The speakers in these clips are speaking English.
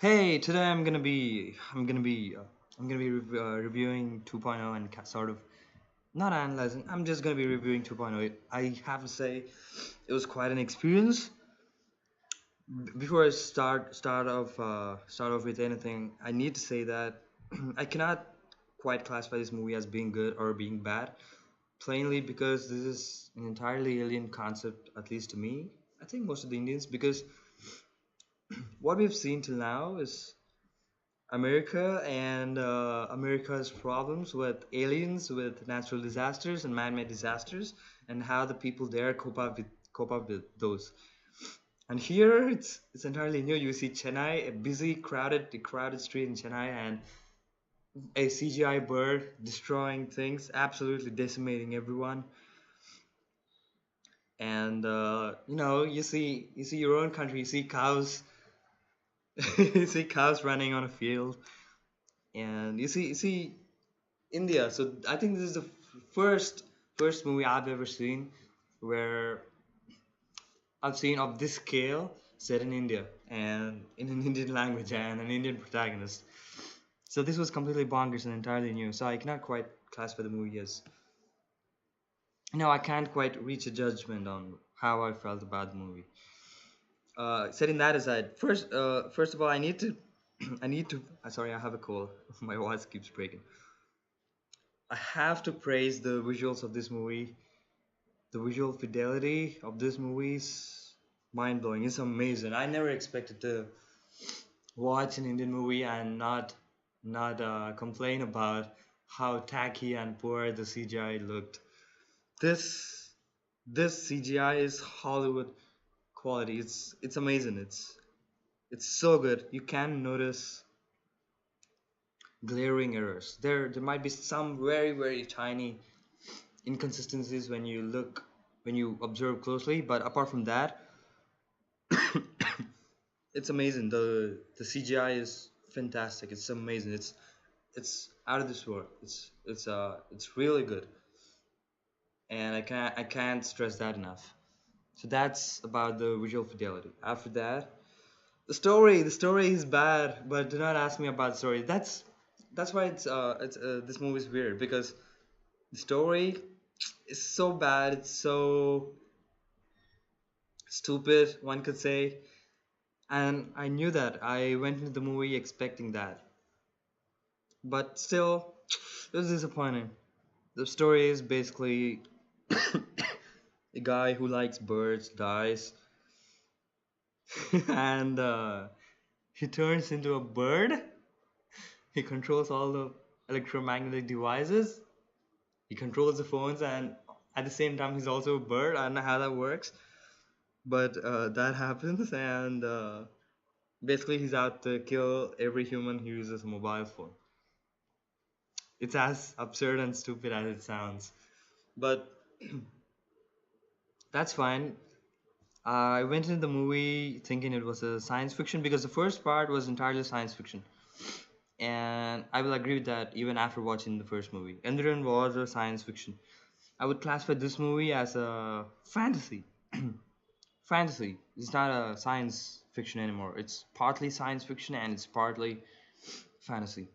Hey, today I'm gonna be reviewing 2.0 and sort of not analyzing. I'm just gonna be reviewing 2.0. I have to say, it was quite an experience. Before I start off with anything, I need to say that I cannot quite classify this movie as being good or being bad, plainly because this is an entirely alien concept, at least to me. I think most of the Indians, because what we've seen till now is America and America's problems with aliens, with natural disasters and man-made disasters, and how the people there cope up with those. And here it's entirely new. You see Chennai, a busy, crowded street in Chennai, and a CGI bird destroying things, absolutely decimating everyone. And you see your own country. You see cows, you see cows running on a field, and you see India. So I think this is the first movie I've ever seen where I've seen of this scale set in India and in an Indian language and an Indian protagonist. So this was completely bonkers and entirely new. So I cannot quite classify the movie as no, I can't quite reach a judgment on how I felt about the movie. Setting that aside, first of all, I need to, I need to. Sorry, I have a cold. My voice keeps breaking. I have to praise the visuals of this movie. The visual fidelity of this movie is mind blowing. It's amazing. I never expected to watch an Indian movie and not complain about how tacky and poor the CGI looked. This this CGI is Hollywood quality. It's amazing. It's so good. You can notice glaring errors. There might be some very tiny inconsistencies when you observe closely, but apart from that, it's amazing. The CGI is fantastic. It's amazing. It's out of this world. It's really good, and I can't stress that enough. So that's about the visual fidelity. After that, the story is bad, but do not ask me about the story. That's why it's this movie is weird because the story is so bad. It's so stupid, one could say. And I knew that. I went into the movie expecting that. But still, it was disappointing. The story is basically a guy who likes birds dies, and he turns into a bird. He controls all the electromagnetic devices. He controls the phones, and at the same time, he's also a bird. I don't know how that works, but that happens, and basically, he's out to kill every human who uses a mobile phone. It's as absurd and stupid as it sounds, but that's fine. I went into the movie thinking it was a science fiction because the first part was entirely science fiction, and I will agree with that even after watching the first movie. Enderon was a science fiction. I would classify this movie as a fantasy. Fantasy. It's not a science fiction anymore. It's partly science fiction and it's partly fantasy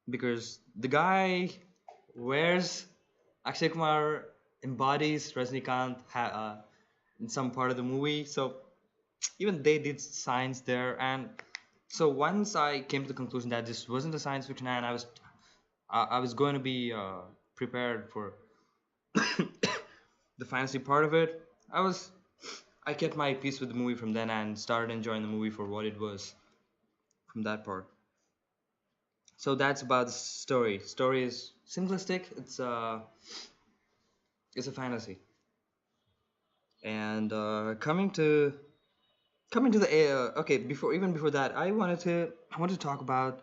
because the guy wears Akshay Kumar embodies Rajnikant in some part of the movie. So even they did science there, and so once I came to the conclusion that this wasn't a science fiction, and I was going to be prepared for the fantasy part of it. I kept my peace with the movie from then and started enjoying the movie for what it was from that part. So that's about the story. Story is simplistic. It's a fantasy. And coming to the okay, before that, I want to talk about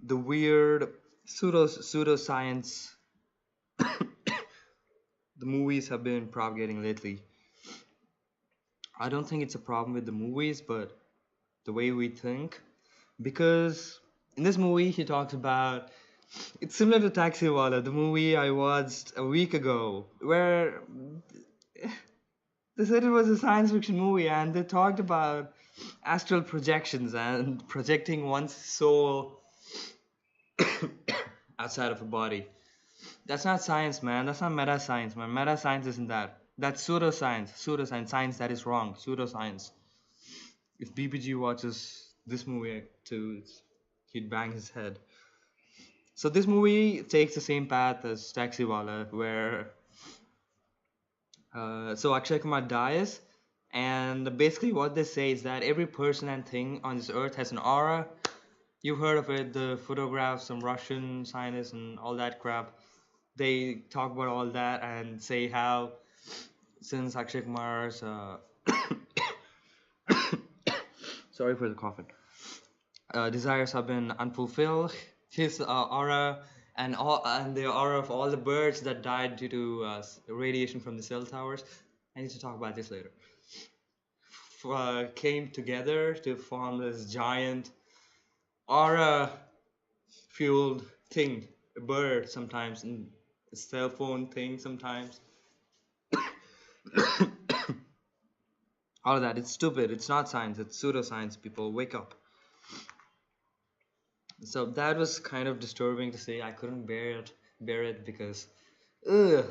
the weird pseudoscience the movies have been propagating lately. I don't think it's a problem with the movies, but the way we think. Because in this movie, he talks about it's similar to Taxiwala, the movie I watched a week ago, where they said it was a science fiction movie, and they talked about. astral projections and projecting one's soul outside of a body. That's not science, man. That's not meta science, man. Meta science isn't that. That's pseudoscience. Pseudoscience. Science that is wrong. Pseudoscience. If BBG watches this movie too, he'd bang his head. So this movie takes the same path as Taxiwala, where so Akshay Kumar dies, and basically what they say is that every person and thing on this earth has an aura. You've heard of it, the photographs, some Russian scientists and all that crap. They talk about all that and say how since Akshay Kumar's sorry for the coughing, desires have been unfulfilled, his aura and the aura of all the birds that died due to radiation from the cell towers. I need to talk about this later. Came together to form this giant aura fueled thing, a bird sometimes, and a cell phone thing sometimes. All of that. It's stupid. It's not science. It's pseudoscience. People, wake up. So that was kind of disturbing to say. I couldn't bear it because, ugh,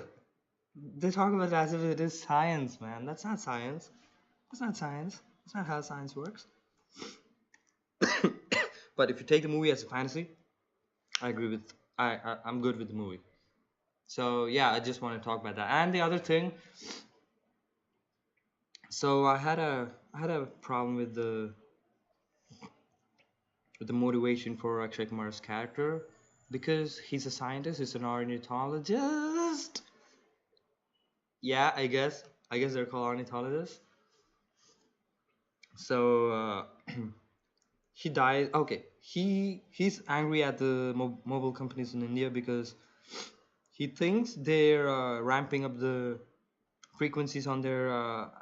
they talk about it as if it is science, man. That's not science. That's not science. That's not how science works. But if you take the movie as a fantasy, I agree with. I'm good with the movie. So yeah, I just want to talk about that. And the other thing, so I had a problem with the motivation for Akshay Kumar's character because he's a scientist, he's an ornithologist. Yeah, I guess they're called ornithologists. So he dies. Okay, he's angry at the mobile companies in India because he thinks they're ramping up the frequencies on their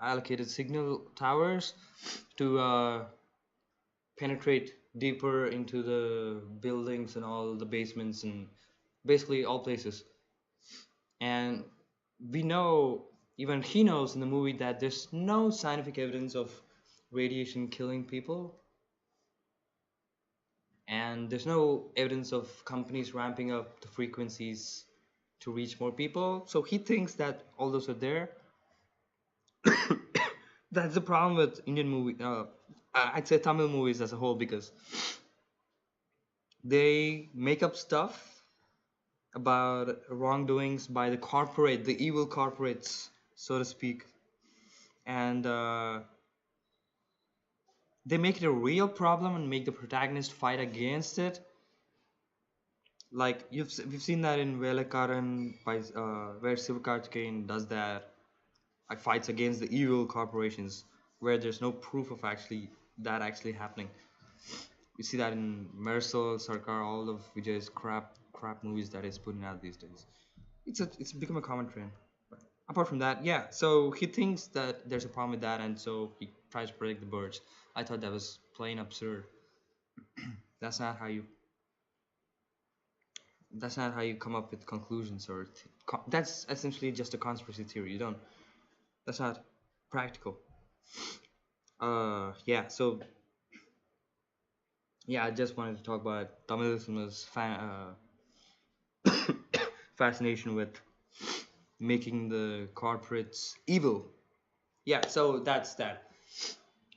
allocated signal towers to penetrate deeper into the buildings and all the basements and basically all places. And we know, even he knows in the movie, that there's no scientific evidence of radiation killing people, and there's no evidence of companies ramping up the frequencies to reach more people. So he thinks that all those are there. That's the problem with Indian movie. I'd say Tamil movies as a whole because they make up stuff about wrongdoings by the evil corporates, so to speak, and they make it a real problem and make the protagonist fight against it. Like we've seen that in Velakaran, by where Sivakarthikeyan does that, like fights against the evil corporations, where there's no proof of actually happening. You see that in Mersal, Sarkar, all of Vijay's crap movies that he's putting out these days. It's become a common trend. But apart from that, yeah. So he thinks that there's a problem with that, and so he tries to protect the birds. I thought that was plain absurd. That's not how you. That's not how you come up with conclusions, or that's essentially just a conspiracy theory. You don't. That's not practical. Yeah. So yeah, I just wanted to talk about Tamil cinema's fascination with making the corporates evil. Yeah, so that's that.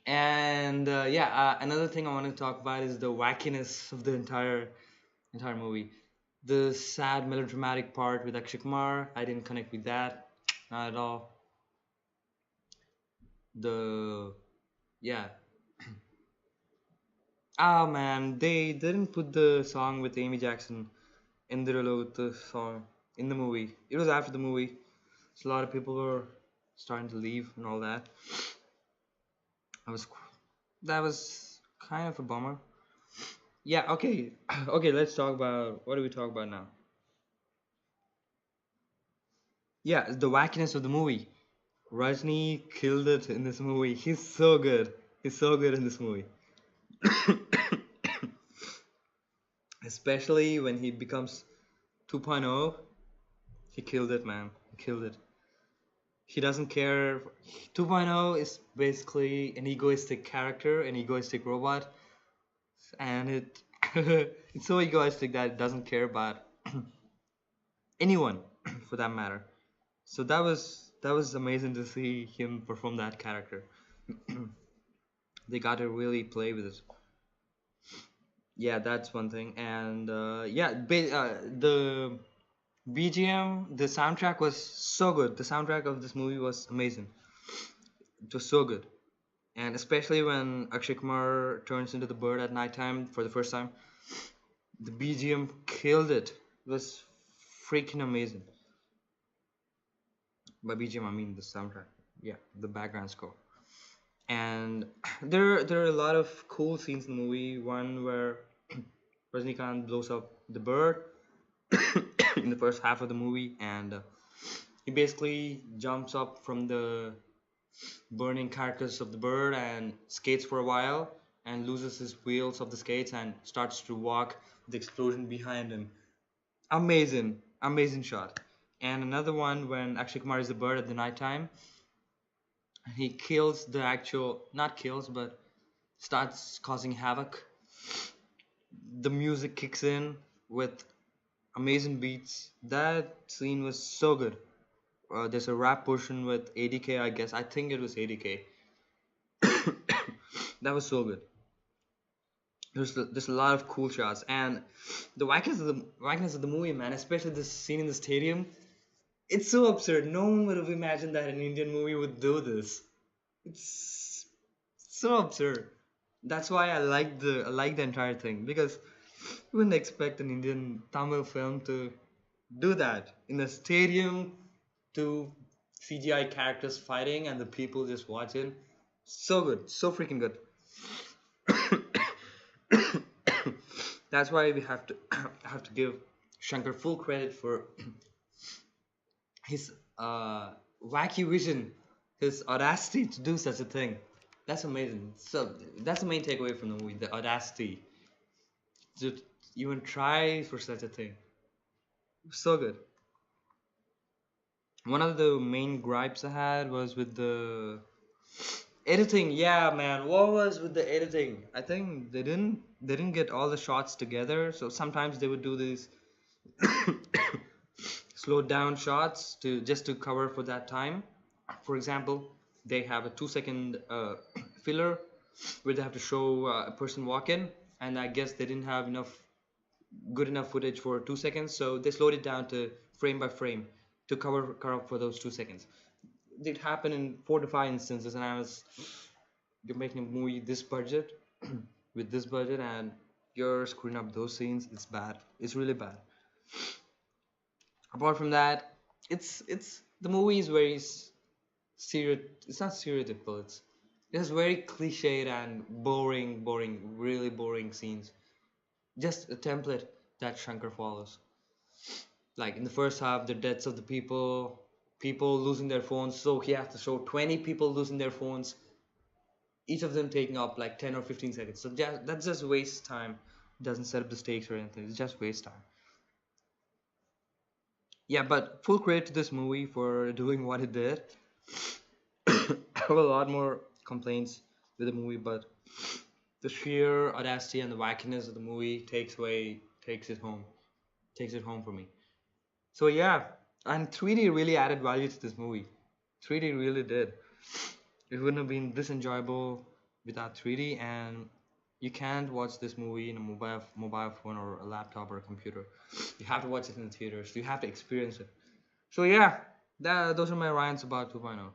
And yeah, another thing I want to talk about is the wackiness of the entire movie. The sad melodramatic part with Akshay Kumar, I didn't connect with that, not at all. The yeah, ah man, they didn't put the song with Amy Jackson in the song in the movie. It was after the movie, so a lot of people were starting to leave and all that. I was that was kind of a bummer. Yeah, okay. Okay, let's talk about what do we talk about now? Yeah, the wackiness of the movie. Rajni killed it in this movie. He's so good. He's so good in this movie. Especially when he becomes 2.0, he killed it, man. He killed it. He doesn't care. 2.0 is basically an egoistic character, an egoistic robot, and it it's so egoistic that it doesn't care about anyone for that matter. So that was amazing to see him perform that character. They got to really play with it. Yeah, that's one thing. And yeah, the BGM, the soundtrack was so good. The soundtrack of this movie was amazing. It was so good. And especially when Akshay Kumar turns into the bird at nighttime for the first time, the BGM killed it. It was freaking amazing. By BGM, I mean the soundtrack. Yeah, the background score. And there are a lot of cool scenes in the movie. One where Rajnikant blows up the bird in the first half of the movie, and he basically jumps up from the burning carcass of the bird and skates for a while and loses his wheels of the skates and starts to walk with the explosion behind him. Amazing, amazing shot. And another one when Akshay Kumar is the bird at the nighttime, he kills the actual, not kills, but starts causing havoc. The music kicks in with amazing beats. That scene was so good. There's a rap portion with ADK, I guess. I think it was ADK. That was so good. There's a lot of cool shots, and the wackness of the movie, man. Especially this scene in the stadium. It's so absurd. No one would have imagined that an Indian movie would do this. It's so absurd. That's why I like the entire thing, because you wouldn't expect an Indian Tamil film to do that in a stadium, to CGI characters fighting and the people just watching. So good, so freaking good. That's why we have to have to give Shankar full credit for his wacky vision, his audacity to do such a thing. That's amazing. So that's the main takeaway from the movie: the audacity to even try for such a thing. So good. One of the main gripes I had was with the editing. Yeah, man, what was with the editing? I think they didn't get all the shots together. So sometimes they would do these slowed down shots to just to cover for that time. For example, they have a 2 second filler where they have to show a person walk in, and I guess they didn't have enough good enough footage for 2 seconds, so they slowed it down to frame by frame to cover up for those 2 seconds. It happened in 4 to 5 instances, and I was, you're making a movie this budget with this budget, and you're screwing up those scenes. It's bad. It's really bad. Apart from that, it's the movie is very it's not stereotypical. It's very cliched and boring, really boring scenes. Just a template that Shankar follows. Like in the first half, the deaths of the people losing their phones. So he has to show 20 people losing their phones, each of them taking up like 10 or 15 seconds. So that's just waste time. Doesn't set up the stakes or anything. It's just waste time. Yeah, but full credit to this movie for doing what it did. I have a lot more complaints with the movie, but the sheer audacity and the wackiness of the movie takes it home for me. So yeah, and 3D really added value to this movie. 3D really did. It wouldn't have been this enjoyable without 3D, and you can't watch this movie in a mobile phone or a laptop or a computer. You have to watch it in the theaters. You have to experience it. So yeah, those are my rants about 2.0.